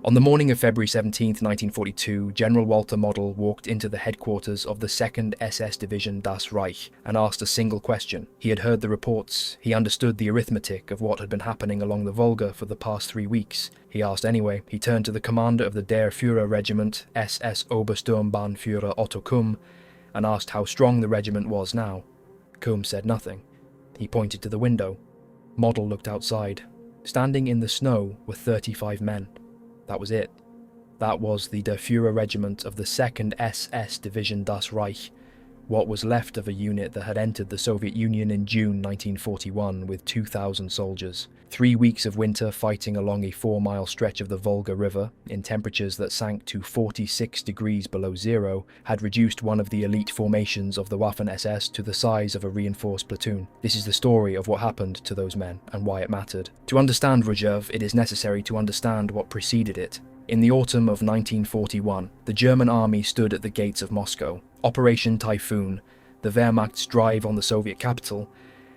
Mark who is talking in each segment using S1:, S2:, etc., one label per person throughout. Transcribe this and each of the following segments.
S1: On the morning of February 17, 1942, General Walter Model walked into the headquarters of the 2nd SS Division Das Reich and asked a single question. He had heard the reports, he understood the arithmetic of what had been happening along the Volga for the past 3 weeks. He asked anyway. He turned to the commander of the Der Führer regiment, SS Obersturmbannführer Otto Kumm, and asked how strong the regiment was now. Kumm said nothing. He pointed to the window. Model looked outside. Standing in the snow were 35 men. That was it. That was the Der Führer regiment of the 2nd SS Division Das Reich, what was left of a unit that had entered the Soviet Union in June 1941 with 2,000 soldiers. 3 weeks of winter fighting along a 4-mile stretch of the Volga River, in temperatures that sank to 46 degrees below zero, had reduced one of the elite formations of the Waffen-SS to the size of a reinforced platoon. This is the story of what happened to those men, and why it mattered. To understand Rzhev, it is necessary to understand what preceded it. In the autumn of 1941, the German army stood at the gates of Moscow. Operation Typhoon, the Wehrmacht's drive on the Soviet capital,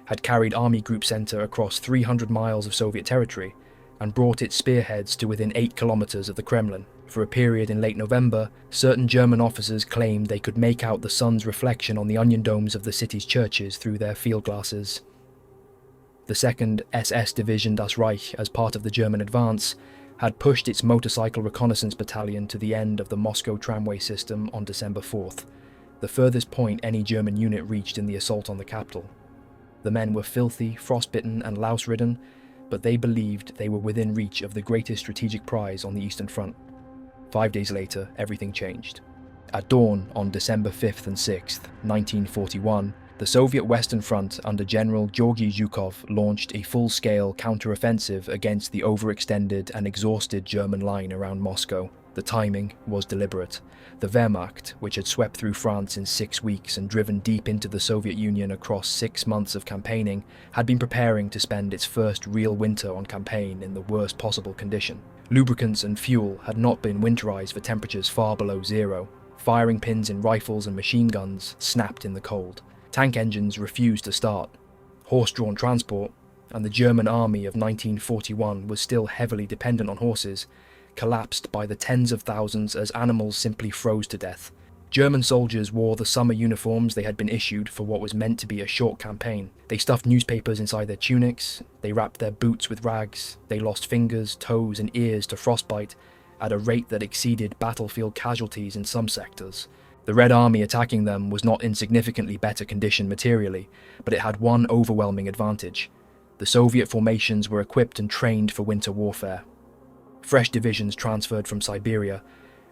S1: had carried Army Group Center across 300 miles of Soviet territory and brought its spearheads to within 8 kilometers of the Kremlin. For a period in late November, certain German officers claimed they could make out the sun's reflection on the onion domes of the city's churches through their field glasses. The 2nd SS Division Das Reich, as part of the German advance, had pushed its motorcycle reconnaissance battalion to the end of the Moscow tramway system on December 4th, the furthest point any German unit reached in the assault on the capital. The men were filthy, frostbitten and louse-ridden, but they believed they were within reach of the greatest strategic prize on the Eastern Front. 5 days later, everything changed. At dawn on December 5th and 6th, 1941, the Soviet Western Front under General Georgy Zhukov launched a full-scale counteroffensive against the overextended and exhausted German line around Moscow. The timing was deliberate. The Wehrmacht, which had swept through France in 6 weeks and driven deep into the Soviet Union across 6 months of campaigning, had been preparing to spend its first real winter on campaign in the worst possible condition. Lubricants and fuel had not been winterized for temperatures far below zero. Firing pins in rifles and machine guns snapped in the cold. Tank engines refused to start. Horse-drawn transport, and the German army of 1941 was still heavily dependent on horses, collapsed by the tens of thousands as animals simply froze to death. German soldiers wore the summer uniforms they had been issued for what was meant to be a short campaign. They stuffed newspapers inside their tunics, they wrapped their boots with rags, they lost fingers, toes and ears to frostbite at a rate that exceeded battlefield casualties in some sectors. The Red Army attacking them was not in significantly better condition materially, but it had one overwhelming advantage. The Soviet formations were equipped and trained for winter warfare. Fresh divisions transferred from Siberia,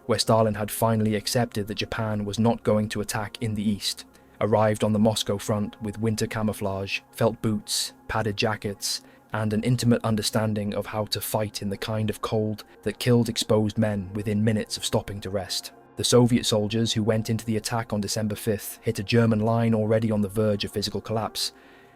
S1: where Stalin had finally accepted that Japan was not going to attack in the east, arrived on the Moscow front with winter camouflage, felt boots, padded jackets, and an intimate understanding of how to fight in the kind of cold that killed exposed men within minutes of stopping to rest. The Soviet soldiers who went into the attack on December 5th hit a German line already on the verge of physical collapse.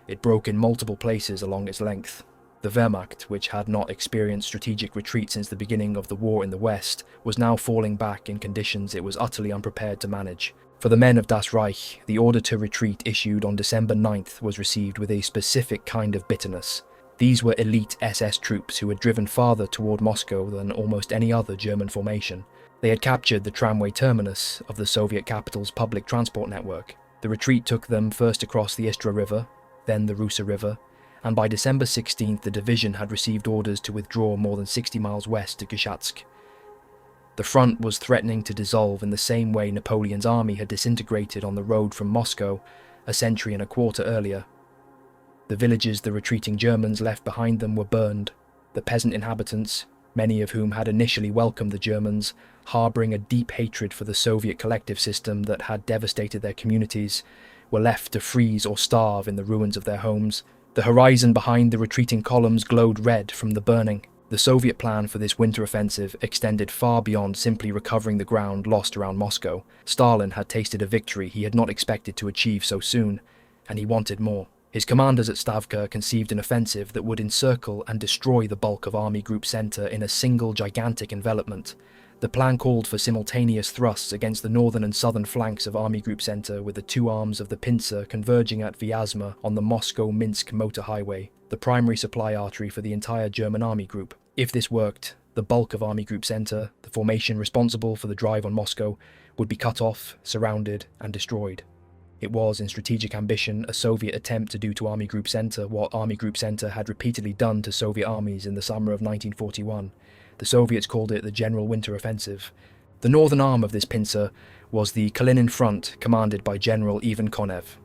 S1: It broke in multiple places along its length. The Wehrmacht, which had not experienced strategic retreat since the beginning of the war in the West, was now falling back in conditions it was utterly unprepared to manage. For the men of Das Reich, the order to retreat issued on December 9th was received with a specific kind of bitterness. These were elite SS troops who had driven farther toward Moscow than almost any other German formation. They had captured the tramway terminus of the Soviet capital's public transport network. The retreat took them first across the Istra River, then the Rusa River, and by December 16th the division had received orders to withdraw more than 60 miles west to Gshatsk. The front was threatening to dissolve in the same way Napoleon's army had disintegrated on the road from Moscow a century and a quarter earlier. The villages the retreating Germans left behind them were burned. The peasant inhabitants, many of whom had initially welcomed the Germans, harbouring a deep hatred for the Soviet collective system that had devastated their communities, were left to freeze or starve in the ruins of their homes. The horizon behind the retreating columns glowed red from the burning. The Soviet plan for this winter offensive extended far beyond simply recovering the ground lost around Moscow. Stalin had tasted a victory he had not expected to achieve so soon, and he wanted more. His commanders at Stavka conceived an offensive that would encircle and destroy the bulk of Army Group Center in a single gigantic envelopment. The plan called for simultaneous thrusts against the northern and southern flanks of Army Group Center, with the two arms of the pincer converging at Vyazma on the Moscow-Minsk motor highway, the primary supply artery for the entire German army group. If this worked, The bulk of Army Group Center, the formation responsible for the drive on Moscow, would be cut off, surrounded, and destroyed. It was, in strategic ambition, a Soviet attempt to do to Army Group Center what Army Group Center had repeatedly done to Soviet armies in the summer of 1941. The Soviets called it the General Winter Offensive. The northern arm of this pincer was the Kalinin Front, commanded by General Ivan Konev.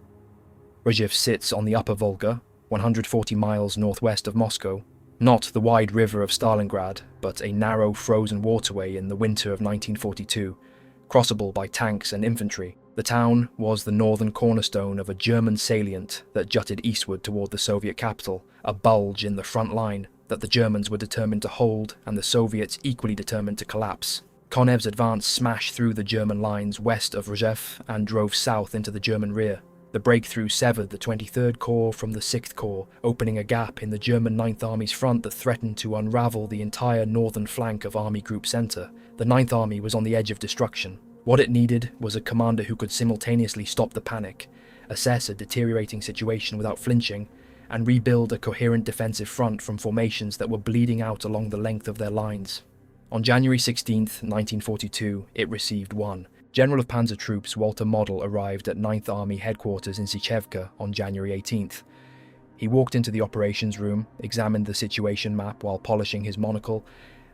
S1: Rzhev sits on the upper Volga, 140 miles northwest of Moscow, not the wide river of Stalingrad, but a narrow frozen waterway in the winter of 1942, crossable by tanks and infantry. The town was the northern cornerstone of a German salient that jutted eastward toward the Soviet capital, a bulge in the front line that the Germans were determined to hold and the Soviets equally determined to collapse. Konev's advance smashed through the German lines west of Rzhev and drove south into the German rear. The breakthrough severed the 23rd Corps from the 6th Corps, opening a gap in the German 9th Army's front that threatened to unravel the entire northern flank of Army Group Center. The 9th Army was on the edge of destruction. What it needed was a commander who could simultaneously stop the panic, assess a deteriorating situation without flinching, and rebuild a coherent defensive front from formations that were bleeding out along the length of their lines. On January 16, 1942, it received one. General of Panzer Troops Walter Model arrived at 9th Army headquarters in Sychevka on January 18th. He walked into the operations room, examined the situation map while polishing his monocle,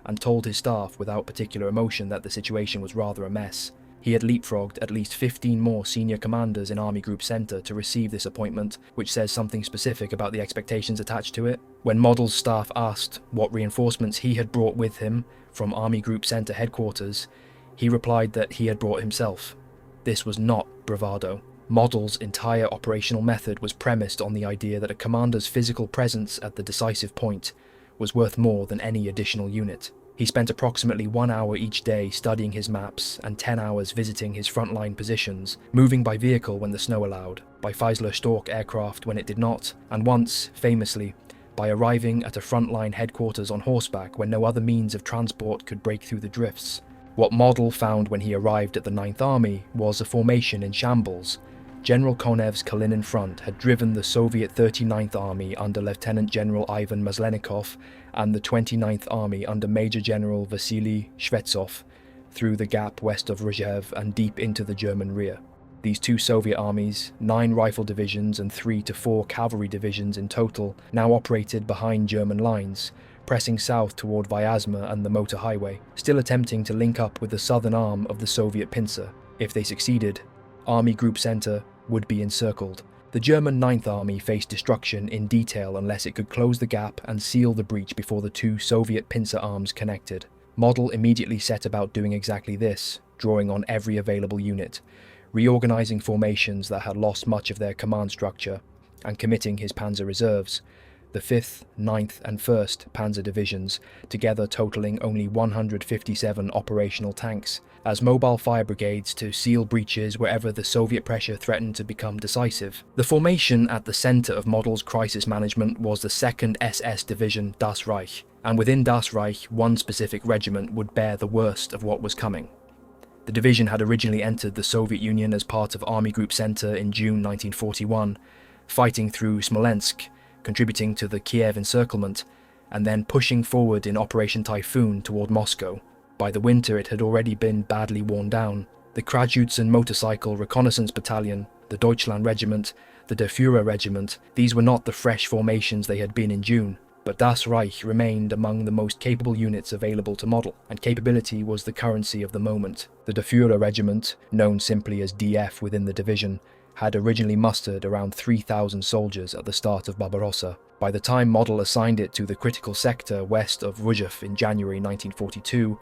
S1: and told his staff without particular emotion that the situation was rather a mess. He had leapfrogged at least 15 more senior commanders in Army Group Center to receive this appointment, which says something specific about the expectations attached to it. When Model's staff asked what reinforcements he had brought with him from Army Group Center headquarters, he replied that he had brought himself. This was not bravado. Model's entire operational method was premised on the idea that a commander's physical presence at the decisive point was worth more than any additional unit. He spent approximately 1 hour each day studying his maps and 10 hours visiting his frontline positions, moving by vehicle when the snow allowed, by Feisler Stork aircraft when it did not, and once, famously, by arriving at a frontline headquarters on horseback when no other means of transport could break through the drifts. What Model found when he arrived at the 9th Army was a formation in shambles. General Konev's Kalinin Front had driven the Soviet 39th Army under Lieutenant General Ivan Maslenikov and the 29th Army under Major General Vasily Shvetsov through the gap west of Rzhev and deep into the German rear. These two Soviet armies, 9 rifle divisions and 3 to 4 cavalry divisions in total, now operated behind German lines, pressing south toward Vyazma and the motor highway, still attempting to link up with the southern arm of the Soviet pincer. If they succeeded, Army Group Center would be encircled. The German 9th Army faced destruction in detail unless it could close the gap and seal the breach before the two Soviet pincer arms connected. Model immediately set about doing exactly this, drawing on every available unit, reorganizing formations that had lost much of their command structure, and committing his panzer reserves, the 5th, 9th and 1st Panzer Divisions, together totaling only 157 operational tanks, as mobile fire brigades to seal breaches wherever the Soviet pressure threatened to become decisive. The formation at the center of Model's crisis management was the 2nd SS Division Das Reich, and within Das Reich, one specific regiment would bear the worst of what was coming. The division had originally entered the Soviet Union as part of Army Group Center in June 1941, fighting through Smolensk, contributing to the Kiev encirclement, and then pushing forward in Operation Typhoon toward Moscow. By the winter it had already been badly worn down. The Krajutzen Motorcycle Reconnaissance Battalion, the Deutschland Regiment, the Der Führer Regiment, these were not the fresh formations they had been in June, but Das Reich remained among the most capable units available to Model, and capability was the currency of the moment. The Der Führer Regiment, known simply as DF within the division, had originally mustered around 3,000 soldiers at the start of Barbarossa. By the time Model assigned it to the critical sector west of Rzhev in January 1942,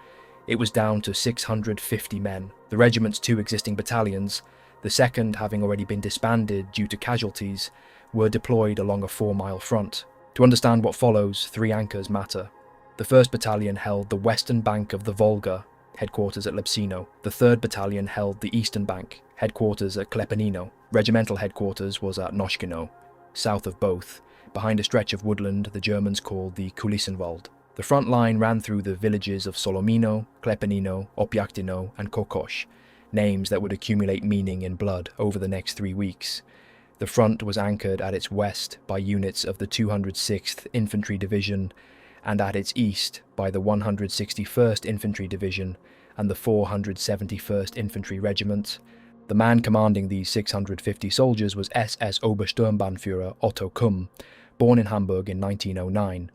S1: it was down to 650 men. The regiment's 2 existing battalions, the 2nd having already been disbanded due to casualties, were deployed along a 4-mile front. To understand what follows, 3 anchors matter. The 1st Battalion held the western bank of the Volga, headquarters at Lepsino. The 3rd Battalion held the eastern bank, headquarters at Klepanino. Regimental headquarters was at Noshkino, south of both, behind a stretch of woodland the Germans called the Kulissenwald. The front line ran through the villages of Solomino, Klepanino, Opyaktino, and Kokosh, names that would accumulate meaning in blood over the next 3 weeks. The front was anchored at its west by units of the 206th Infantry Division and at its east by the 161st Infantry Division and the 471st Infantry Regiment. The man commanding these 650 soldiers was SS Obersturmbannführer Otto Kumm, born in Hamburg in 1909,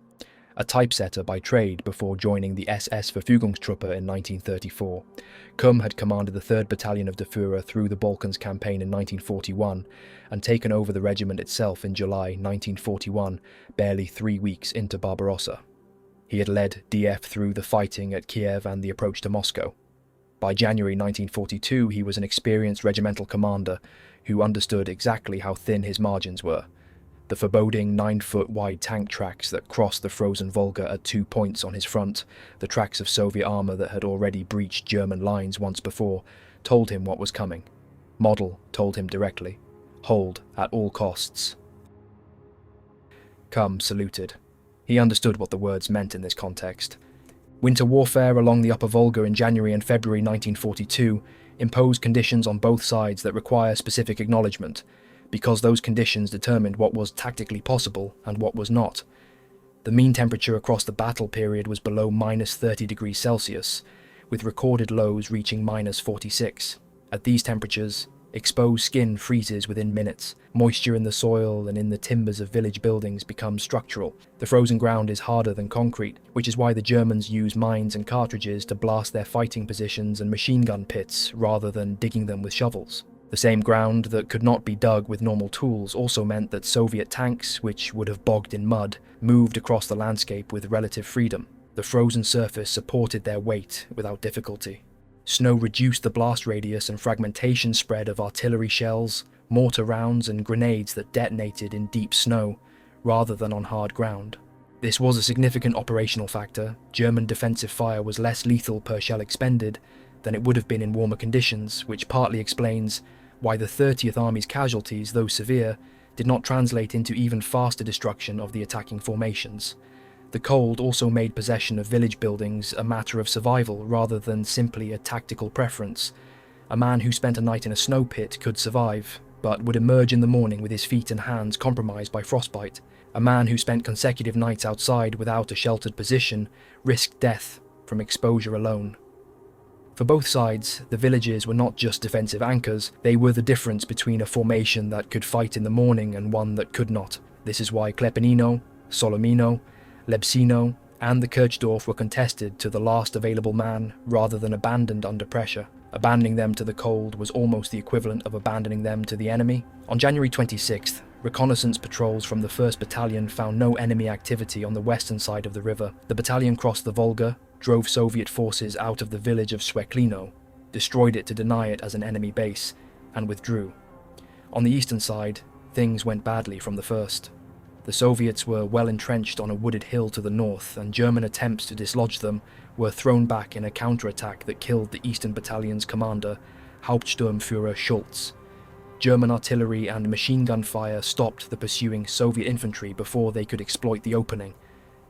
S1: a typesetter by trade before joining the SS Verfügungstruppe in 1934. Kumm had commanded the 3rd Battalion of the Führer through the Balkans campaign in 1941 and taken over the regiment itself in July 1941, barely 3 weeks into Barbarossa. He had led DF through the fighting at Kiev and the approach to Moscow. By January 1942, he was an experienced regimental commander who understood exactly how thin his margins were. The foreboding 9-foot wide tank tracks that crossed the frozen Volga at 2 points on his front, the tracks of Soviet armour that had already breached German lines once before, told him what was coming. Model told him directly, hold at all costs. Kumm saluted. He understood what the words meant in this context. Winter warfare along the upper Volga in January and February 1942 imposed conditions on both sides that require specific acknowledgement, because those conditions determined what was tactically possible and what was not. The mean temperature across the battle period was below -30°C, with recorded lows reaching -46. At these temperatures, exposed skin freezes within minutes, moisture in the soil and in the timbers of village buildings becomes structural. The frozen ground is harder than concrete, which is why the Germans use mines and cartridges to blast their fighting positions and machine gun pits rather than digging them with shovels. The same ground that could not be dug with normal tools also meant that Soviet tanks, which would have bogged in mud, moved across the landscape with relative freedom. The frozen surface supported their weight without difficulty. Snow reduced the blast radius and fragmentation spread of artillery shells, mortar rounds and grenades that detonated in deep snow, rather than on hard ground. This was a significant operational factor. German defensive fire was less lethal per shell expended than it would have been in warmer conditions, which partly explains why the 30th Army's casualties, though severe, did not translate into even faster destruction of the attacking formations. The cold also made possession of village buildings a matter of survival rather than simply a tactical preference. A man who spent a night in a snow pit could survive, but would emerge in the morning with his feet and hands compromised by frostbite. A man who spent consecutive nights outside without a sheltered position risked death from exposure alone. For both sides, the villages were not just defensive anchors, they were the difference between a formation that could fight in the morning and one that could not. This is why Klepanino, Solomino, Lepsino, and the Kirchdorf were contested to the last available man rather than abandoned under pressure. Abandoning them to the cold was almost the equivalent of abandoning them to the enemy. On January 26th, reconnaissance patrols from the 1st Battalion found no enemy activity on the western side of the river. The battalion crossed the Volga, drove Soviet forces out of the village of Noshkino, destroyed it to deny it as an enemy base, and withdrew. On the eastern side, things went badly from the first. The Soviets were well entrenched on a wooded hill to the north, and German attempts to dislodge them were thrown back in a counterattack that killed the Eastern Battalion's commander, Hauptsturmführer Schultz. German artillery and machine gun fire stopped the pursuing Soviet infantry before they could exploit the opening.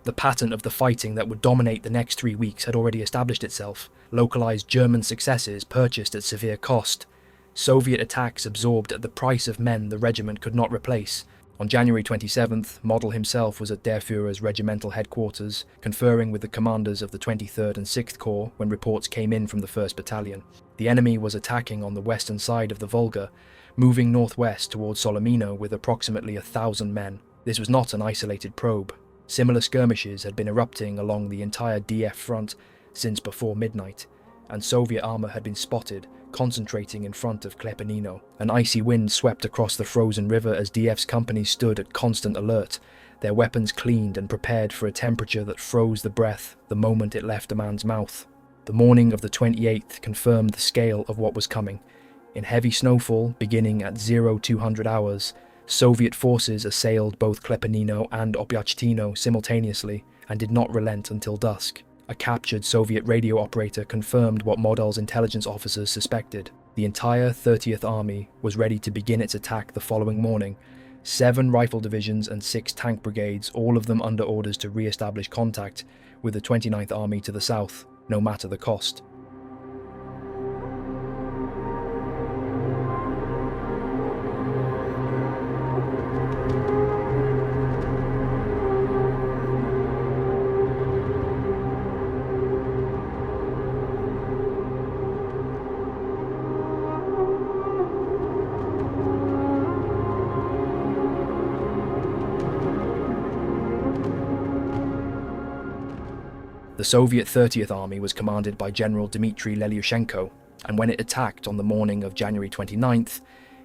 S1: The pattern of the fighting that would dominate the next 3 weeks had already established itself. Localized German successes purchased at severe cost. Soviet attacks absorbed at the price of men the regiment could not replace. On January 27th, Model himself was at Der Führer's regimental headquarters, conferring with the commanders of the 23rd and 6th Corps when reports came in from the 1st Battalion. The enemy was attacking on the western side of the Volga, moving northwest towards Solomino with approximately 1,000 men. This was not an isolated probe. Similar skirmishes had been erupting along the entire DF front since before midnight, and Soviet armour had been spotted, concentrating in front of Klepanino. An icy wind swept across the frozen river as DF's companies stood at constant alert, their weapons cleaned and prepared for a temperature that froze the breath the moment it left a man's mouth. The morning of the 28th confirmed the scale of what was coming. In heavy snowfall, beginning at 0200 hours, Soviet forces assailed both Klepanino and Opiatino simultaneously and did not relent until dusk. A captured Soviet radio operator confirmed what Model's intelligence officers suspected. The entire 30th Army was ready to begin its attack the following morning. 7 rifle divisions and 6 tank brigades, all of them under orders to re-establish contact with the 29th Army to the south, no matter the cost. The Soviet 30th Army was commanded by General Dmitry Lelyushenko, and when it attacked on the morning of January 29th,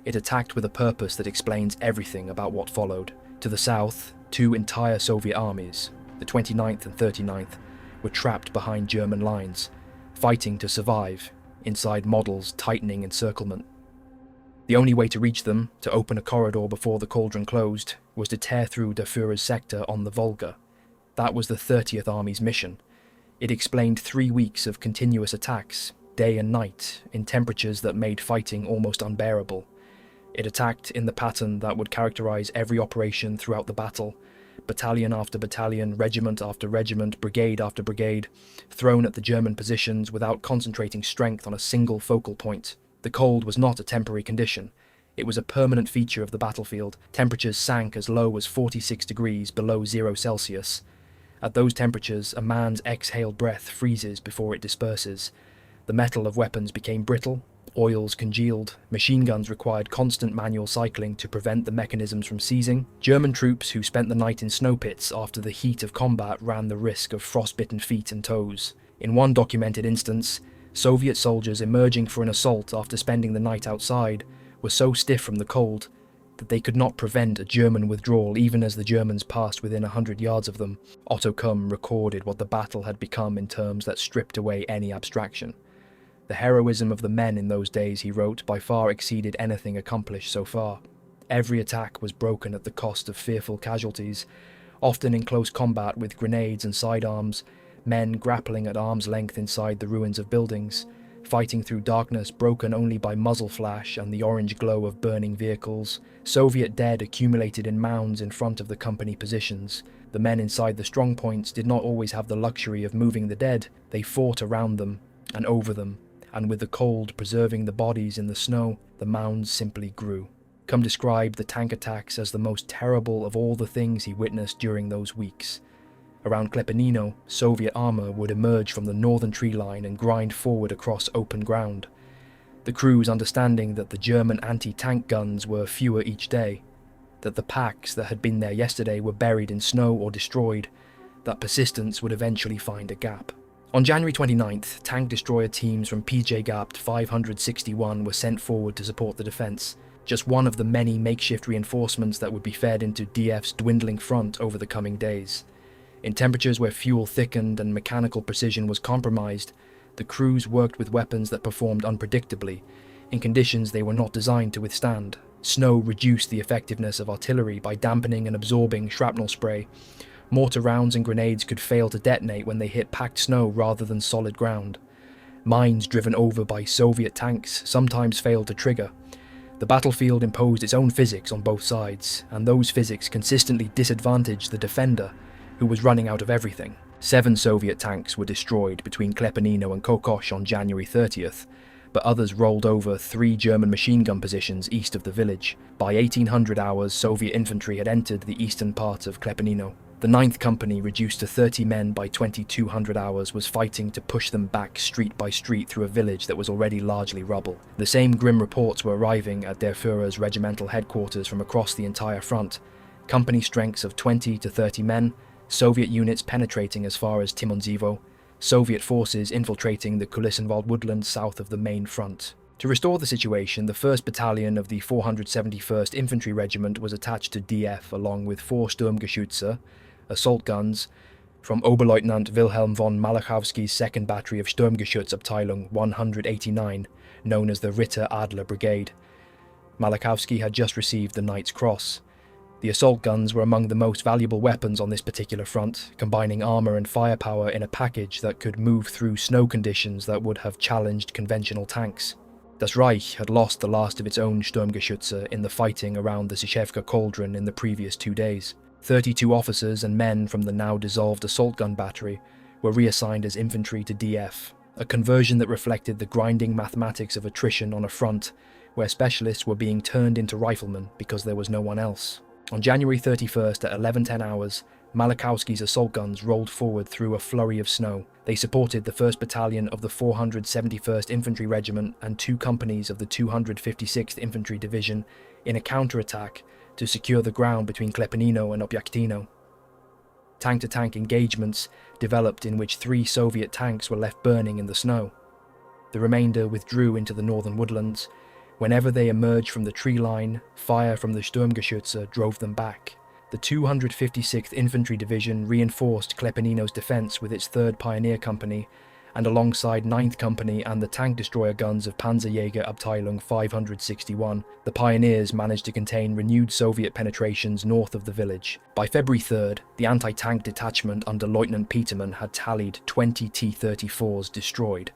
S1: it attacked with a purpose that explains everything about what followed. To the south, two entire Soviet armies, the 29th and 39th, were trapped behind German lines, fighting to survive inside models tightening encirclement. The only way to reach them, to open a corridor before the cauldron closed, was to tear through der Führer's sector on the Volga. That was the 30th Army's mission. It explained 3 weeks of continuous attacks, day and night, in temperatures that made fighting almost unbearable. It attacked in the pattern that would characterize every operation throughout the battle, battalion after battalion, regiment after regiment, brigade after brigade, thrown at the German positions without concentrating strength on a single focal point. The cold was not a temporary condition. It was a permanent feature of the battlefield. Temperatures sank as low as 46 degrees below 0 Celsius. At those temperatures, a man's exhaled breath freezes before it disperses. The metal of weapons became brittle, oils congealed, machine guns required constant manual cycling to prevent the mechanisms from seizing. German troops who spent the night in snow pits after the heat of combat ran the risk of frostbitten feet and toes. In one documented instance, Soviet soldiers emerging for an assault after spending the night outside were so stiff from the cold that they could not prevent a German withdrawal even as the Germans passed within 100 yards of them. Otto Kumm recorded what the battle had become in terms that stripped away any abstraction. The heroism of the men in those days, he wrote, by far exceeded anything accomplished so far. Every attack was broken at the cost of fearful casualties, often in close combat with grenades and sidearms, men grappling at arm's length inside the ruins of buildings, fighting through darkness broken only by muzzle flash and the orange glow of burning vehicles. Soviet dead accumulated in mounds in front of the company positions. The men inside the strongpoints did not always have the luxury of moving the dead. They fought around them and over them, and with the cold preserving the bodies in the snow, the mounds simply grew. Kumm described the tank attacks as the most terrible of all the things he witnessed during those weeks. Around Klepanino, Soviet armour would emerge from the northern tree line and grind forward across open ground. The crews understanding that the German anti-tank guns were fewer each day, that the packs that had been there yesterday were buried in snow or destroyed, that persistence would eventually find a gap. On January 29th, tank destroyer teams from PJ-Gapt 561 were sent forward to support the defence, just one of the many makeshift reinforcements that would be fed into DF's dwindling front over the coming days. In temperatures where fuel thickened and mechanical precision was compromised, the crews worked with weapons that performed unpredictably, in conditions they were not designed to withstand. Snow reduced the effectiveness of artillery by dampening and absorbing shrapnel spray. Mortar rounds and grenades could fail to detonate when they hit packed snow rather than solid ground. Mines driven over by Soviet tanks sometimes failed to trigger. The battlefield imposed its own physics on both sides, and those physics consistently disadvantaged the defender, who was running out of everything. 7 Soviet tanks were destroyed between Klepanino and Kokosh on January 30th, but others rolled over 3 German machine gun positions east of the village. By 1800 hours, Soviet infantry had entered the eastern part of Klepanino. The 9th Company, reduced to 30 men by 2200 hours, was fighting to push them back street by street through a village that was already largely rubble. The same grim reports were arriving at der Führer's regimental headquarters from across the entire front. Company strengths of 20 to 30 men, Soviet units penetrating as far as Timonzivo, Soviet forces infiltrating the Kulissenwald woodlands south of the main front. To restore the situation, the 1st Battalion of the 471st Infantry Regiment was attached to DF along with 4 Sturmgeschütze, assault guns, from Oberleutnant Wilhelm von Malachowski's 2nd Battery of Sturmgeschützabteilung 189, known as the Ritter Adler Brigade. Malachowski had just received the Knight's Cross. The assault guns were among the most valuable weapons on this particular front, combining armour and firepower in a package that could move through snow conditions that would have challenged conventional tanks. Das Reich had lost the last of its own Sturmgeschütze in the fighting around the Rzhevka cauldron in the previous 2 days. 32 officers and men from the now dissolved assault gun battery were reassigned as infantry to DF, a conversion that reflected the grinding mathematics of attrition on a front where specialists were being turned into riflemen because there was no one else. On January 31st at 11:10 hours, Malachowski's assault guns rolled forward through a flurry of snow. They supported the 1st Battalion of the 471st Infantry Regiment and 2 companies of the 256th Infantry Division in a counterattack to secure the ground between Klepanino and Obyaktino. Tank-to-tank engagements developed in which 3 Soviet tanks were left burning in the snow. The remainder withdrew into the northern woodlands. Whenever they emerged from the tree line, fire from the Sturmgeschütze drove them back. The 256th Infantry Division reinforced Klepanino's defence with its 3rd Pioneer Company, and alongside 9th Company and the tank destroyer guns of Panzerjäger Abteilung 561, the Pioneers managed to contain renewed Soviet penetrations north of the village. By February 3rd, the anti-tank detachment under Lieutenant Peterman had tallied 20 T-34s destroyed.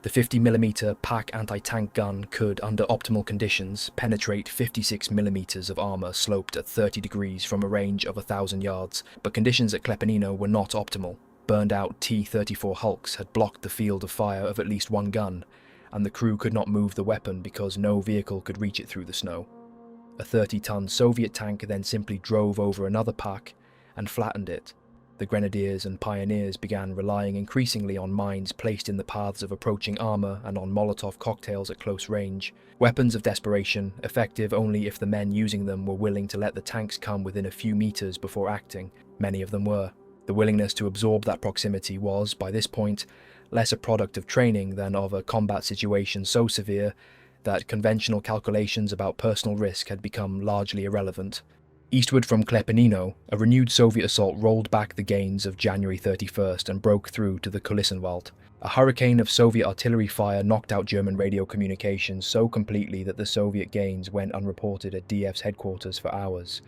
S1: The 50mm PaK anti-tank gun could, under optimal conditions, penetrate 56mm of armour sloped at 30 degrees from a range of 1,000 yards, but conditions at Klepanino were not optimal. Burned-out T-34 hulks had blocked the field of fire of at least one gun, and the crew could not move the weapon because no vehicle could reach it through the snow. A 30-ton Soviet tank then simply drove over another PaK and flattened it. The Grenadiers and Pioneers began relying increasingly on mines placed in the paths of approaching armour and on Molotov cocktails at close range. Weapons of desperation, effective only if the men using them were willing to let the tanks come within a few metres before acting. Many of them were. The willingness to absorb that proximity was, by this point, less a product of training than of a combat situation so severe that conventional calculations about personal risk had become largely irrelevant. Eastward from Klepanino, a renewed Soviet assault rolled back the gains of January 31st and broke through to the Kulissenwald. A hurricane of Soviet artillery fire knocked out German radio communications so completely that the Soviet gains went unreported at DF's headquarters for hours.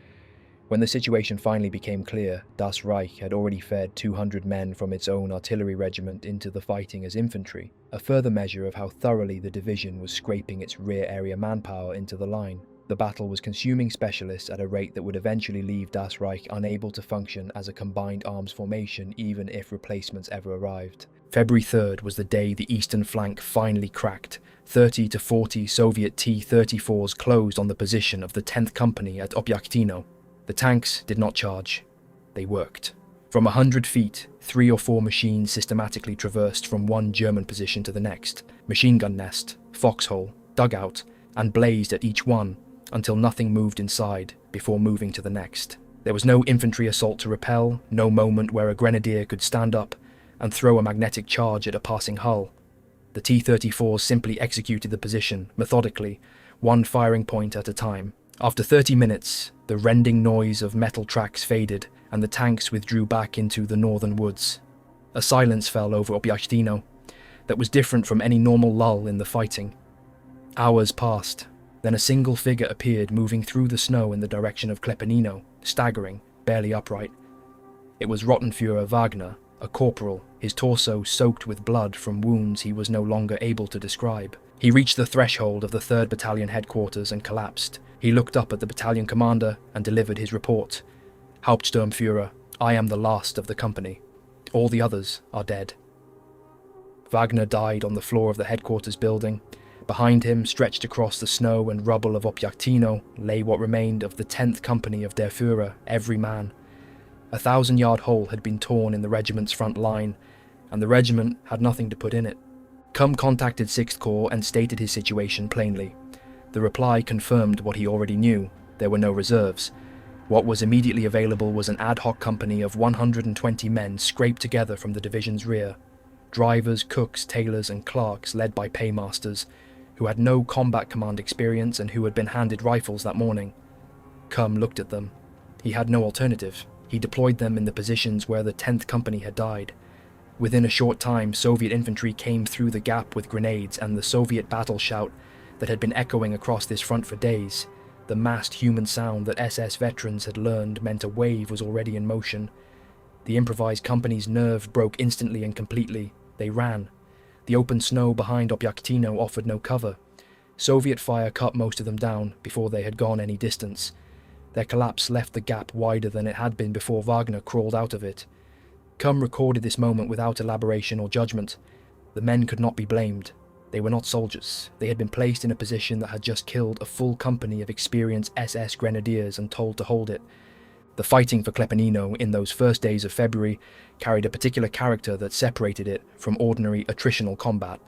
S1: When the situation finally became clear, Das Reich had already fed 200 men from its own artillery regiment into the fighting as infantry, a further measure of how thoroughly the division was scraping its rear area manpower into the line. The battle was consuming specialists at a rate that would eventually leave Das Reich unable to function as a combined arms formation even if replacements ever arrived. February 3rd was the day the eastern flank finally cracked. 30 to 40 Soviet T-34s closed on the position of the 10th Company at Obyaktino. The tanks did not charge. They worked. From 100 feet, 3 or 4 machines systematically traversed from one German position to the next, machine gun nest, foxhole, dugout, and blazed at each one, until nothing moved inside before moving to the next. There was no infantry assault to repel, no moment where a grenadier could stand up and throw a magnetic charge at a passing hull. The T-34s simply executed the position, methodically, one firing point at a time. After 30 minutes, the rending noise of metal tracks faded and the tanks withdrew back into the northern woods. A silence fell over Obyaktino that was different from any normal lull in the fighting. Hours passed. Then a single figure appeared moving through the snow in the direction of Klepanino, staggering, barely upright. It was Führer Wagner, a corporal, his torso soaked with blood from wounds he was no longer able to describe. He reached the threshold of the 3rd Battalion headquarters and collapsed. He looked up at the battalion commander and delivered his report. Hauptsturmführer, I am the last of the company. All the others are dead. Wagner died on the floor of the headquarters building. Behind him, stretched across the snow and rubble of Obyaktino, lay what remained of the 10th Company of der Führer, every man. A 1,000-yard hole had been torn in the regiment's front line, and the regiment had nothing to put in it. Cum contacted 6th Corps and stated his situation plainly. The reply confirmed what he already knew. There were no reserves. What was immediately available was an ad hoc company of 120 men scraped together from the division's rear. Drivers, cooks, tailors, and clerks led by paymasters, who had no combat command experience and who had been handed rifles that morning. Cum looked at them. He had no alternative. He deployed them in the positions where the 10th Company had died. Within a short time, Soviet infantry came through the gap with grenades, and the Soviet battle shout that had been echoing across this front for days, the massed human sound that SS veterans had learned meant a wave was already in motion. The improvised company's nerve broke instantly and completely. They ran. The open snow behind Obyaktino offered no cover. Soviet fire cut most of them down before they had gone any distance. Their collapse left the gap wider than it had been before Wagner crawled out of it. Cum recorded this moment without elaboration or judgment. The men could not be blamed. They were not soldiers. They had been placed in a position that had just killed a full company of experienced SS grenadiers and told to hold it. The fighting for Klepanino in those first days of February carried a particular character that separated it from ordinary attritional combat.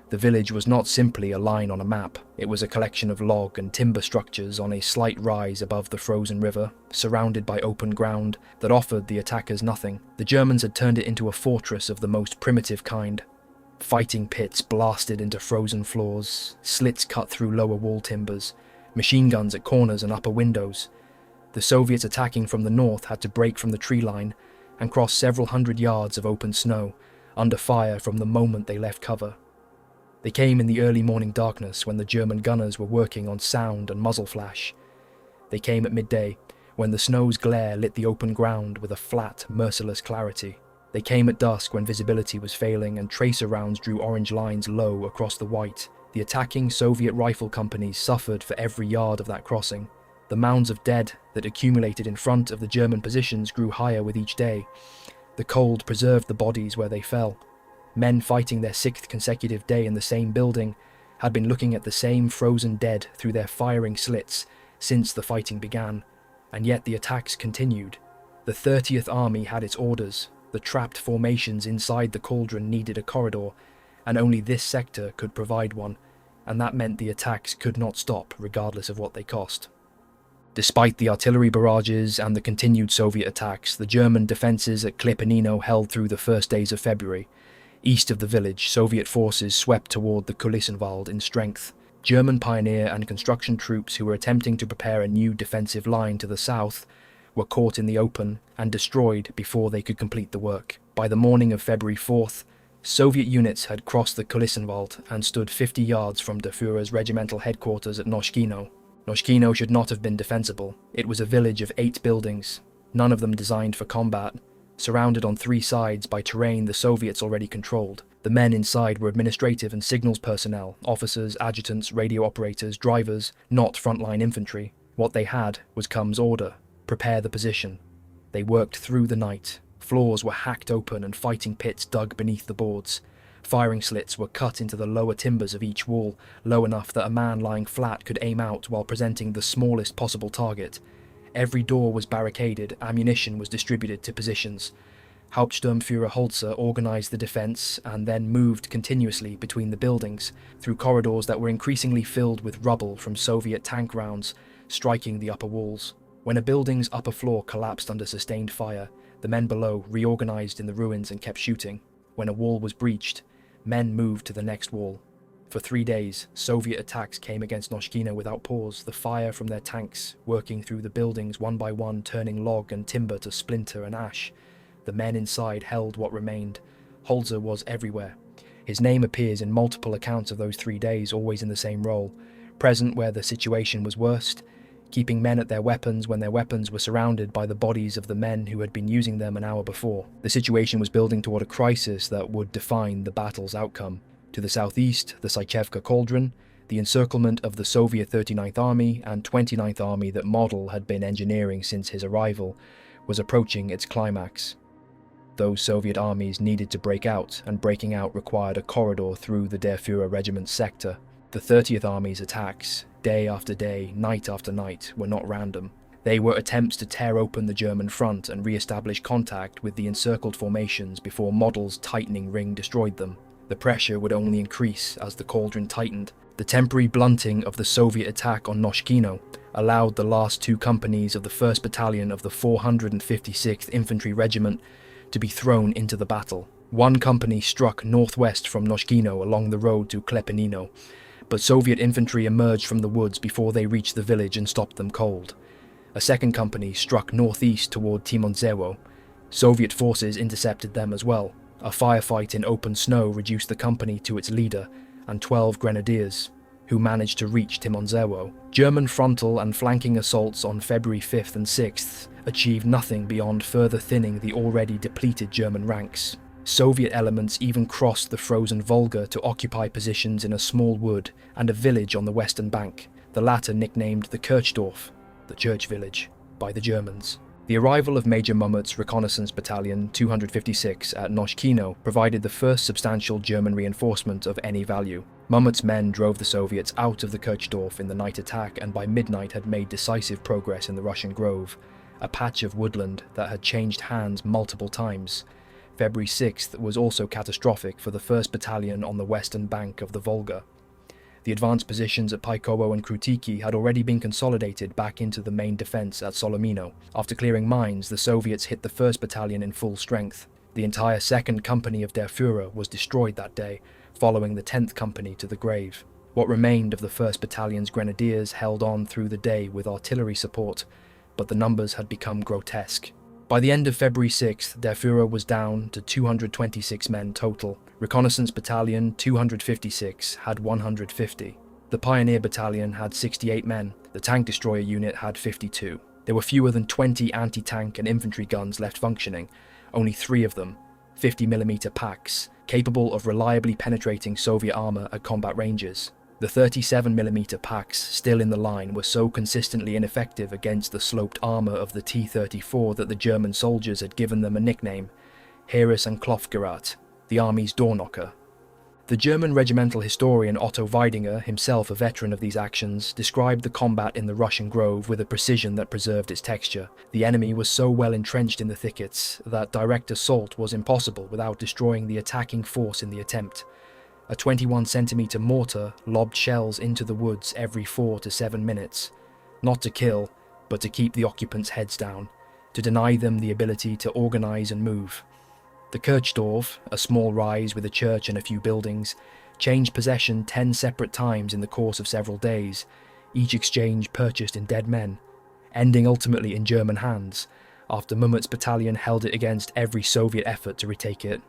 S1: The The village was not simply a line on a map. It was a collection of log and timber structures on a slight rise above the frozen river, surrounded by open ground that offered the attackers nothing. The Germans had turned it into a fortress of the most primitive kind. Fighting pits blasted into frozen floors, slits cut through lower wall timbers, machine guns at corners and upper windows. The Soviets attacking from the north had to break from the tree line and cross several hundred yards of open snow, under fire from the moment they left cover. They came in the early morning darkness when the German gunners were working on sound and muzzle flash. They came at midday, when the snow's glare lit the open ground with a flat, merciless clarity. They came at dusk when visibility was failing and tracer rounds drew orange lines low across the white. The attacking Soviet rifle companies suffered for every yard of that crossing. The mounds of dead that accumulated in front of the German positions grew higher with each day. The cold preserved the bodies where they fell. Men fighting their 6th consecutive day in the same building had been looking at the same frozen dead through their firing slits since the fighting began, and yet the attacks continued. The 30th Army had its orders. The trapped formations inside the cauldron needed a corridor, and only this sector could provide one, and that meant the attacks could not stop regardless of what they cost. Despite the artillery barrages and the continued Soviet attacks, the German defences at Klepanino held through the first days of February. East of the village, Soviet forces swept toward the Kulissenwald in strength. German pioneer and construction troops who were attempting to prepare a new defensive line to the south were caught in the open and destroyed before they could complete the work. By the morning of February 4th, Soviet units had crossed the Kulissenwald and stood 50 yards from the Führer's regimental headquarters at Noshkino. Noshkino should not have been defensible. It was a village of 8 buildings, none of them designed for combat, surrounded on 3 sides by terrain the Soviets already controlled. The men inside were administrative and signals personnel, officers, adjutants, radio operators, drivers, not frontline infantry. What they had was Kum's order: prepare the position. They worked through the night. Floors were hacked open and fighting pits dug beneath the boards. Firing slits were cut into the lower timbers of each wall, low enough that a man lying flat could aim out while presenting the smallest possible target. Every door was barricaded, ammunition was distributed to positions. Hauptsturmführer Holzer organised the defence and then moved continuously between the buildings, through corridors that were increasingly filled with rubble from Soviet tank rounds, striking the upper walls. When a building's upper floor collapsed under sustained fire, the men below reorganised in the ruins and kept shooting. When a wall was breached, men moved to the next wall. For 3 days, Soviet attacks came against Noshkino without pause, the fire from their tanks working through the buildings one by one, turning log and timber to splinter and ash. The men inside held what remained. Holzer was everywhere. His name appears in multiple accounts of those 3 days, always in the same role, present where the situation was worst, keeping men at their weapons when their weapons were surrounded by the bodies of the men who had been using them an hour before. The situation was building toward a crisis that would define the battle's outcome. To the southeast, the Sychevka cauldron, the encirclement of the Soviet 39th Army and 29th Army that Model had been engineering since his arrival, was approaching its climax. Those Soviet armies needed to break out, and breaking out required a corridor through the Der Führer regiment's sector. The 30th Army's attacks, day after day, night after night, were not random. They were attempts to tear open the German front and re-establish contact with the encircled formations before Model's tightening ring destroyed them. The pressure would only increase as the cauldron tightened. The temporary blunting of the Soviet attack on Noshkino allowed the last 2 companies of the 1st Battalion of the 456th Infantry Regiment to be thrown into the battle. One company struck northwest from Noshkino along the road to Klepanino, but Soviet infantry emerged from the woods before they reached the village and stopped them cold. A second company struck northeast toward Timonzewo. Soviet forces intercepted them as well. A firefight in open snow reduced the company to its leader and 12 grenadiers, who managed to reach Timonzewo. German frontal and flanking assaults on February 5th and 6th achieved nothing beyond further thinning the already depleted German ranks. Soviet elements even crossed the frozen Volga to occupy positions in a small wood and a village on the western bank, the latter nicknamed the Kirchdorf, the church village, by the Germans. The arrival of Major Mummert's Reconnaissance Battalion 256 at Noshkino provided the first substantial German reinforcement of any value. Mummert's men drove the Soviets out of the Kirchdorf in the night attack and by midnight had made decisive progress in the Russian Grove, a patch of woodland that had changed hands multiple times. February 6th was also catastrophic for the 1st Battalion on the western bank of the Volga. The advanced positions at Paikovo and Krutiki had already been consolidated back into the main defence at Solomino. After clearing mines, the Soviets hit the 1st Battalion in full strength. The entire 2nd Company of Der Führer was destroyed that day, following the 10th Company to the grave. What remained of the 1st Battalion's grenadiers held on through the day with artillery support, but the numbers had become grotesque. By the end of February 6th, Der Führer was down to 226 men total. Reconnaissance Battalion 256 had 150. The Pioneer Battalion had 68 men. The Tank Destroyer Unit had 52. There were fewer than 20 anti-tank and infantry guns left functioning, only 3 of them, 50mm packs, capable of reliably penetrating Soviet armour at combat ranges. The 37mm packs still in the line were so consistently ineffective against the sloped armour of the T-34 that the German soldiers had given them a nickname, Heeres- und Klopfgerät, the Army's door knocker. The German regimental historian Otto Weidinger, himself a veteran of these actions, described the combat in the Russian Grove with a precision that preserved its texture. The enemy was so well entrenched in the thickets that direct assault was impossible without destroying the attacking force in the attempt. A 21cm mortar lobbed shells into the woods every 4 to 7 minutes, not to kill, but to keep the occupants' heads down, to deny them the ability to organise and move. The Kirchdorf, a small rise with a church and a few buildings, changed possession 10 separate times in the course of several days, each exchange purchased in dead men, ending ultimately in German hands, after Mummet's battalion held it against every Soviet effort to retake it.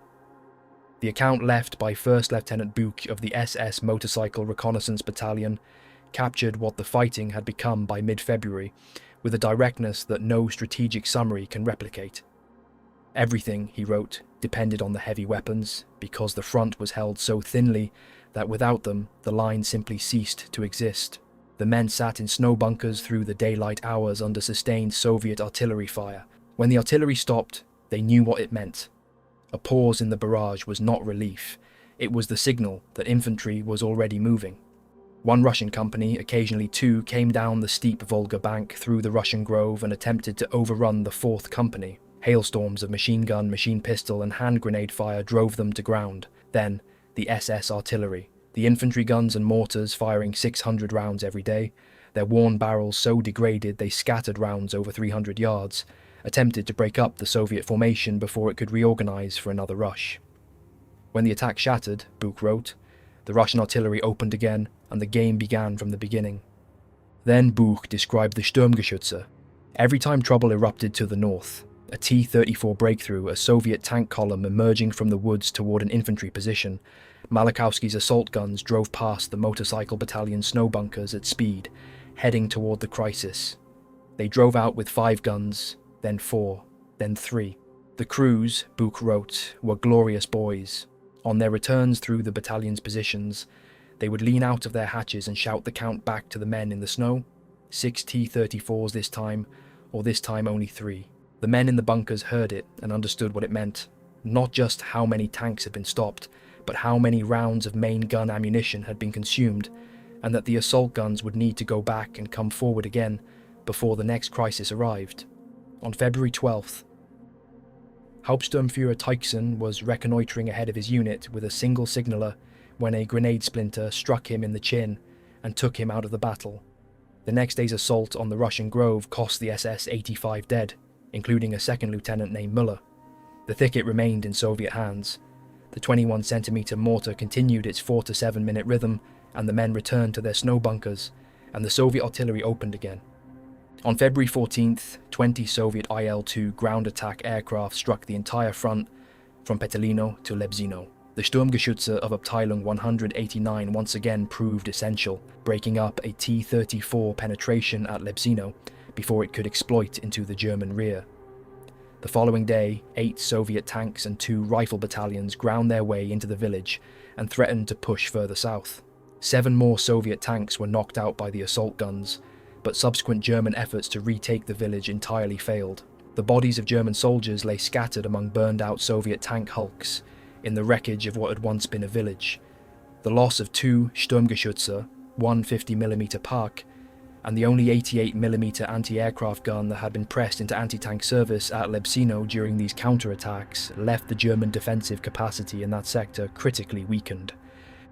S1: The account left by 1st Lieutenant Buch of the SS Motorcycle Reconnaissance Battalion captured what the fighting had become by mid-February with a directness that no strategic summary can replicate. Everything, he wrote, depended on the heavy weapons, because the front was held so thinly that without them the line simply ceased to exist. The men sat in snow bunkers through the daylight hours under sustained Soviet artillery fire. When the artillery stopped, they knew what it meant. A pause in the barrage was not relief, it was the signal that infantry was already moving. One Russian company, occasionally 2, came down the steep Volga bank through the Russian Grove and attempted to overrun the 4th Company. Hailstorms of machine gun, machine pistol and hand grenade fire drove them to ground. Then, the SS artillery. The infantry guns and mortars firing 600 rounds every day, their worn barrels so degraded they scattered rounds over 300 yards, attempted to break up the Soviet formation before it could reorganize for another rush. When the attack shattered, Buch wrote, the Russian artillery opened again and the game began from the beginning. Then Buch described the Sturmgeschütze. Every time trouble erupted to the north, a T-34 breakthrough, a Soviet tank column emerging from the woods toward an infantry position, Malachowski's assault guns drove past the motorcycle battalion snow bunkers at speed, heading toward the crisis. They drove out with 5 guns, then 4, then 3. The crews, Buch wrote, were glorious boys. On their returns through the battalion's positions, they would lean out of their hatches and shout the count back to the men in the snow. 6 T-34s this time, or this time only 3. The men in the bunkers heard it and understood what it meant. Not just how many tanks had been stopped, but how many rounds of main gun ammunition had been consumed, and that the assault guns would need to go back and come forward again before the next crisis arrived. On February 12th, Hauptsturmführer Teixen was reconnoitring ahead of his unit with a single signaller when a grenade splinter struck him in the chin and took him out of the battle. The next day's assault on the Russian Grove cost the SS 85 dead, including a 2nd lieutenant named Müller. The thicket remained in Soviet hands. The 21cm mortar continued its 4 to 7 minute rhythm, and the men returned to their snow bunkers, and the Soviet artillery opened again. On February 14th, 20 Soviet IL-2 ground attack aircraft struck the entire front from Petelino to Lepsino. The Sturmgeschütze of Abteilung 189 once again proved essential, breaking up a T-34 penetration at Lepsino before it could exploit into the German rear. The following day, 8 Soviet tanks and 2 rifle battalions ground their way into the village and threatened to push further south. 7 more Soviet tanks were knocked out by the assault guns, but subsequent German efforts to retake the village entirely failed. The bodies of German soldiers lay scattered among burned-out Soviet tank hulks in the wreckage of what had once been a village. The loss of 2 Sturmgeschütze, one 50mm Park, and the only 88mm anti-aircraft gun that had been pressed into anti-tank service at Lepsino during these counterattacks left the German defensive capacity in that sector critically weakened.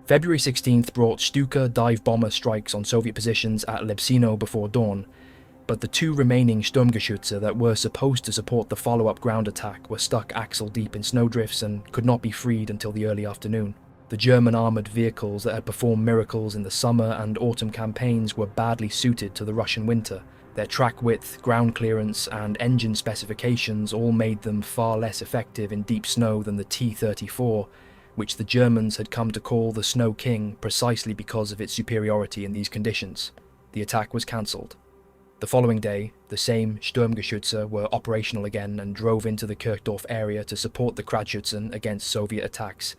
S1: February 16th brought Stuka dive bomber strikes on Soviet positions at Lepsino before dawn, but the two remaining Sturmgeschütze that were supposed to support the follow-up ground attack were stuck axle-deep in snowdrifts and could not be freed until the early afternoon. The German armoured vehicles that had performed miracles in the summer and autumn campaigns were badly suited to the Russian winter. Their track width, ground clearance and engine specifications all made them far less effective in deep snow than the T-34, which the Germans had come to call the Snow King precisely because of its superiority in these conditions. The attack was cancelled. The following day, the same Sturmgeschütze were operational again and drove into the Kirchdorf area to support the Kraftschützen against Soviet attacks.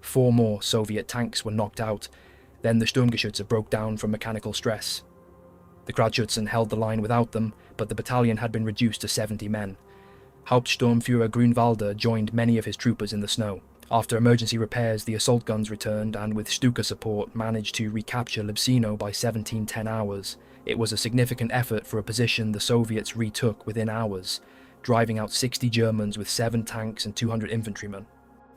S1: 4 more Soviet tanks were knocked out, then the Sturmgeschütze broke down from mechanical stress. The Kraftschützen held the line without them, but the battalion had been reduced to 70 men. Hauptsturmführer Grünwalder joined many of his troopers in the snow. After emergency repairs, the assault guns returned and with Stuka support managed to recapture Lepsino by 17:10 hours. It was a significant effort for a position the Soviets retook within hours, driving out 60 Germans with 7 tanks and 200 infantrymen.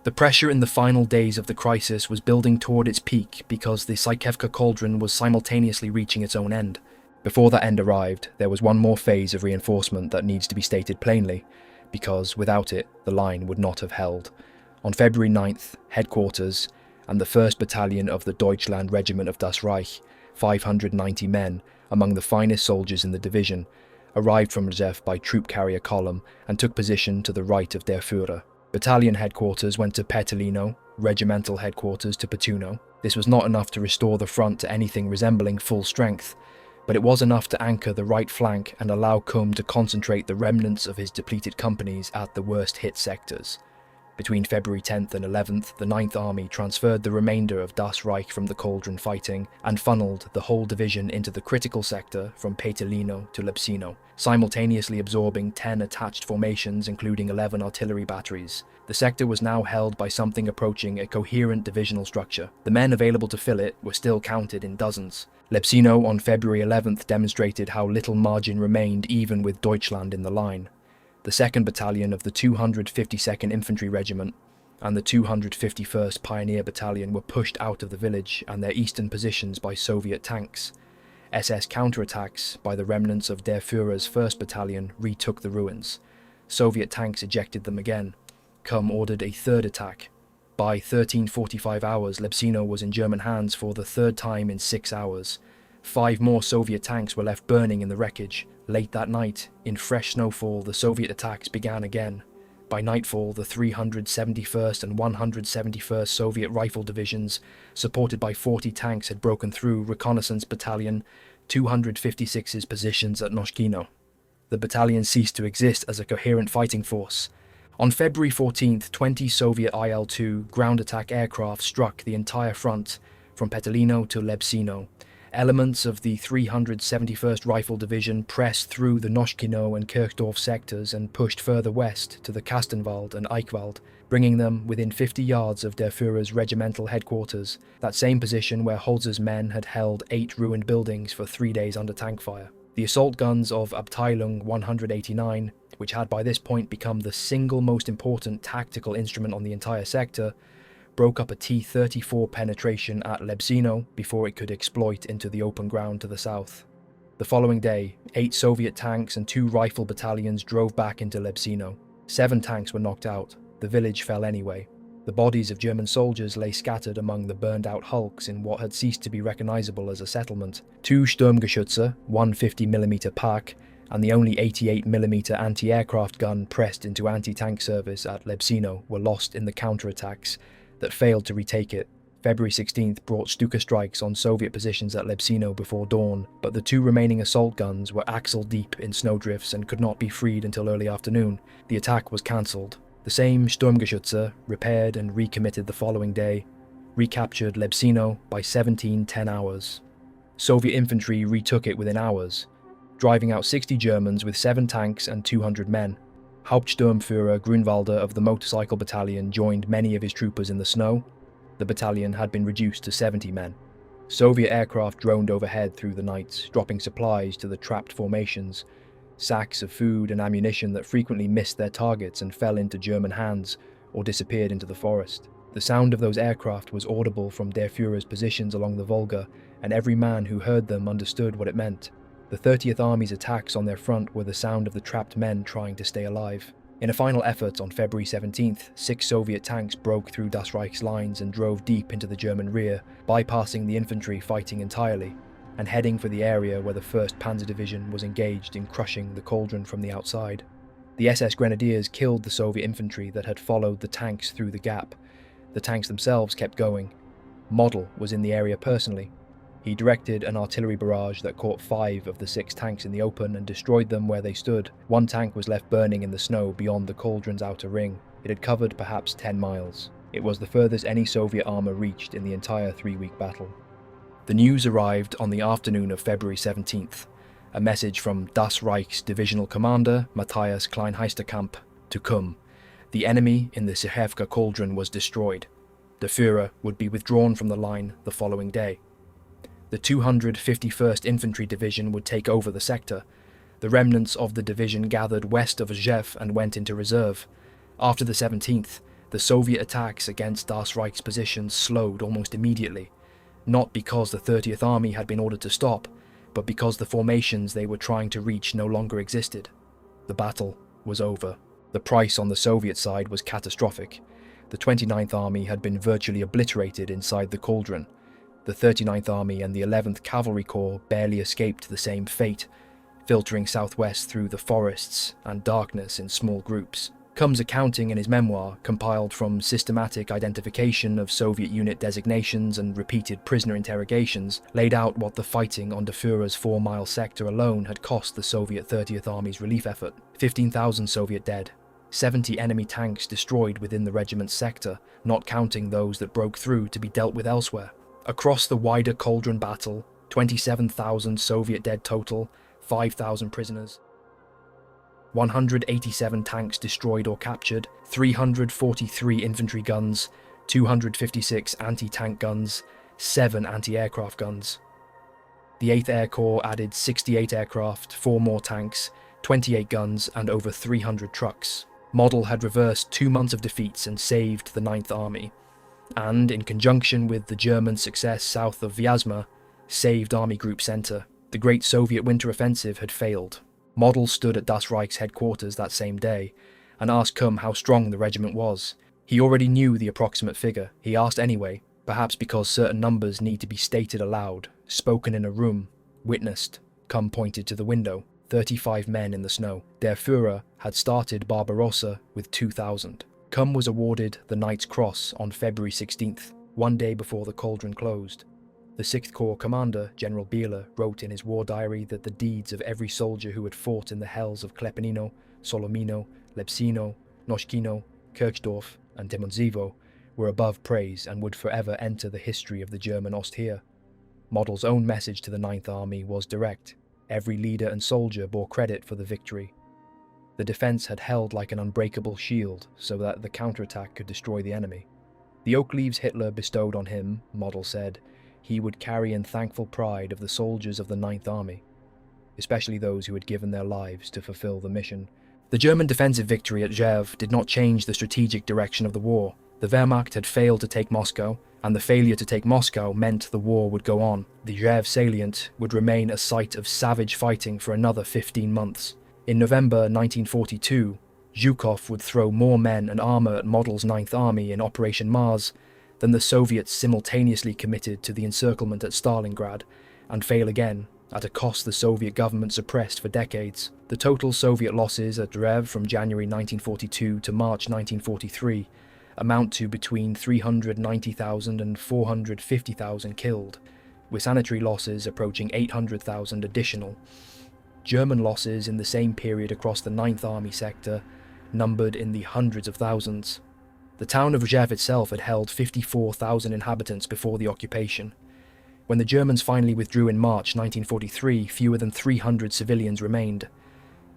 S1: The pressure in the final days of the crisis was building toward its peak because the Sykevka cauldron was simultaneously reaching its own end. Before that end arrived, there was one more phase of reinforcement that needs to be stated plainly, because without it, the line would not have held. On February 9th, headquarters and the 1st Battalion of the Deutschland Regiment of Das Reich, 590 men, among the finest soldiers in the division, arrived from Rzhev by troop carrier column and took position to the right of their Führer. Battalion headquarters went to Petrolino, regimental headquarters to Petuno. This was not enough to restore the front to anything resembling full strength, but it was enough to anchor the right flank and allow Kum to concentrate the remnants of his depleted companies at the worst hit sectors. Between February 10th and 11th, the 9th Army transferred the remainder of Das Reich from the cauldron fighting and funneled the whole division into the critical sector from Petrolino to Lepsino, simultaneously absorbing 10 attached formations including 11 artillery batteries. The sector was now held by something approaching a coherent divisional structure. The men available to fill it were still counted in dozens. Lepsino on February 11th demonstrated how little margin remained even with Deutschland in the line. The 2nd Battalion of the 252nd Infantry Regiment and the 251st Pioneer Battalion were pushed out of the village and their eastern positions by Soviet tanks. SS counterattacks by the remnants of Der Führer's 1st Battalion retook the ruins. Soviet tanks ejected them again. Kum ordered a 3rd attack. By 13:45 hours, Lepsino was in German hands for the 3rd time in 6 hours. 5 more Soviet tanks were left burning in the wreckage. Late that night, in fresh snowfall, the Soviet attacks began again. By nightfall, the 371st and 171st Soviet Rifle Divisions, supported by 40 tanks, had broken through Reconnaissance Battalion 256's positions at Noshkino. The battalion ceased to exist as a coherent fighting force. On February 14th, 20 Soviet IL-2 ground attack aircraft struck the entire front, from Petrolino to Lepsino. Elements of the 371st Rifle Division pressed through the Noshkino and Kirchdorf sectors and pushed further west to the Kastenwald and Eichwald, bringing them within 50 yards of Der Führer's regimental headquarters, that same position where Holzer's men had held 8 ruined buildings for 3 days under tank fire. The assault guns of Abteilung 189, which had by this point become the single most important tactical instrument on the entire sector, broke up a T-34 penetration at Lepsino before it could exploit into the open ground to the south. The following day, 8 Soviet tanks and 2 rifle battalions drove back into Lepsino. 7 tanks were knocked out. The village fell anyway. The bodies of German soldiers lay scattered among the burned-out hulks in what had ceased to be recognizable as a settlement. 2 Sturmgeschütze, 150mm Pak, and the only 88mm anti-aircraft gun pressed into anti-tank service at Lepsino were lost in the counterattacks that failed to retake it. February 16th brought Stuka strikes on Soviet positions at Lepsino before dawn, but the 2 remaining assault guns were axle-deep in snowdrifts and could not be freed until early afternoon. The attack was cancelled. The same Sturmgeschütze, repaired and recommitted the following day, recaptured Lepsino by 17:10 hours. Soviet infantry retook it within hours, driving out 60 Germans with 7 tanks and 200 men. Hauptsturmführer Grünwalder of the motorcycle battalion joined many of his troopers in the snow. The battalion had been reduced to 70 men. Soviet aircraft droned overhead through the night, dropping supplies to the trapped formations, sacks of food and ammunition that frequently missed their targets and fell into German hands or disappeared into the forest. The sound of those aircraft was audible from Der Führer's positions along the Volga, and every man who heard them understood what it meant. The 30th Army's attacks on their front were the sound of the trapped men trying to stay alive. In a final effort on February 17th, 6 Soviet tanks broke through Das Reich's lines and drove deep into the German rear, bypassing the infantry fighting entirely, and heading for the area where the 1st Panzer Division was engaged in crushing the cauldron from the outside. The SS Grenadiers killed the Soviet infantry that had followed the tanks through the gap. The tanks themselves kept going. Model was in the area personally. He directed an artillery barrage that caught 5 of the 6 tanks in the open and destroyed them where they stood. One tank was left burning in the snow beyond the cauldron's outer ring. It had covered perhaps 10 miles. It was the furthest any Soviet armour reached in the entire 3-week battle. The news arrived on the afternoon of February 17th. A message from Das Reich's divisional commander, Matthias Kleinheisterkamp, to come. The enemy in the Rzhevka cauldron was destroyed. The Führer would be withdrawn from the line the following day. The 251st Infantry Division would take over the sector. The remnants of the division gathered west of Rzhev and went into reserve. After the 17th, the Soviet attacks against Das Reich's positions slowed almost immediately, not because the 30th Army had been ordered to stop, but because the formations they were trying to reach no longer existed. The battle was over. The price on the Soviet side was catastrophic. The 29th Army had been virtually obliterated inside the cauldron. The 39th Army and the 11th Cavalry Corps barely escaped the same fate, filtering southwest through the forests and darkness in small groups. Kum's accounting in his memoir, compiled from systematic identification of Soviet unit designations and repeated prisoner interrogations, laid out what the fighting on Der Führer's 4-mile sector alone had cost the Soviet 30th Army's relief effort. 15,000 Soviet dead, 70 enemy tanks destroyed within the regiment's sector, not counting those that broke through to be dealt with elsewhere. Across the wider cauldron battle, 27,000 Soviet dead total, 5,000 prisoners. 187 tanks destroyed or captured, 343 infantry guns, 256 anti-tank guns, 7 anti-aircraft guns. The 8th Air Corps added 68 aircraft, 4 more tanks, 28 guns and over 300 trucks. Model had reversed 2 months of defeats and saved the 9th Army, and, in conjunction with the German success south of Vyazma, saved Army Group Center. The Great Soviet Winter Offensive had failed. Model stood at Das Reich's headquarters that same day and asked Kum how strong the regiment was. He already knew the approximate figure. He asked anyway, perhaps because certain numbers need to be stated aloud, spoken in a room, witnessed. Kum pointed to the window. 35 men in the snow. Der Führer had started Barbarossa with 2,000. Kum was awarded the Knight's Cross on February 16th, one day before the cauldron closed. The 6th Corps commander, General Bieler, wrote in his war diary that the deeds of every soldier who had fought in the hells of Klepanino, Solomino, Lepsino, Noshkino, Kirchdorf, and Demonzevo were above praise and would forever enter the history of the German Ostheer. Model's own message to the 9th Army was direct. Every leader and soldier bore credit for the victory. The defense had held like an unbreakable shield so that the counterattack could destroy the enemy. The oak leaves Hitler bestowed on him, Model said, he would carry in thankful pride of the soldiers of the 9th Army, especially those who had given their lives to fulfill the mission. The German defensive victory at Rzhev did not change the strategic direction of the war. The Wehrmacht had failed to take Moscow, and the failure to take Moscow meant the war would go on. The Rzhev salient would remain a site of savage fighting for another 15 months. In November 1942, Zhukov would throw more men and armour at Model's 9th Army in Operation Mars than the Soviets simultaneously committed to the encirclement at Stalingrad, and fail again, at a cost the Soviet government suppressed for decades. The total Soviet losses at Rzhev from January 1942 to March 1943 amount to between 390,000 and 450,000 killed, with sanitary losses approaching 800,000 additional. German losses in the same period across the 9th Army sector numbered in the hundreds of thousands. The town of Rzhev itself had held 54,000 inhabitants before the occupation. When the Germans finally withdrew in March 1943, fewer than 300 civilians remained.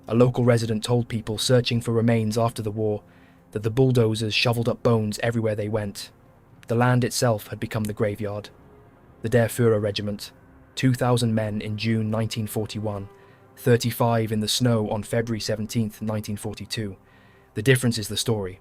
S1: A local resident told people searching for remains after the war that the bulldozers shoveled up bones everywhere they went. The land itself had become the graveyard. The Der Führer regiment, 2,000 men in June 1941, 35 in the snow on February 17, 1942. The difference is the story.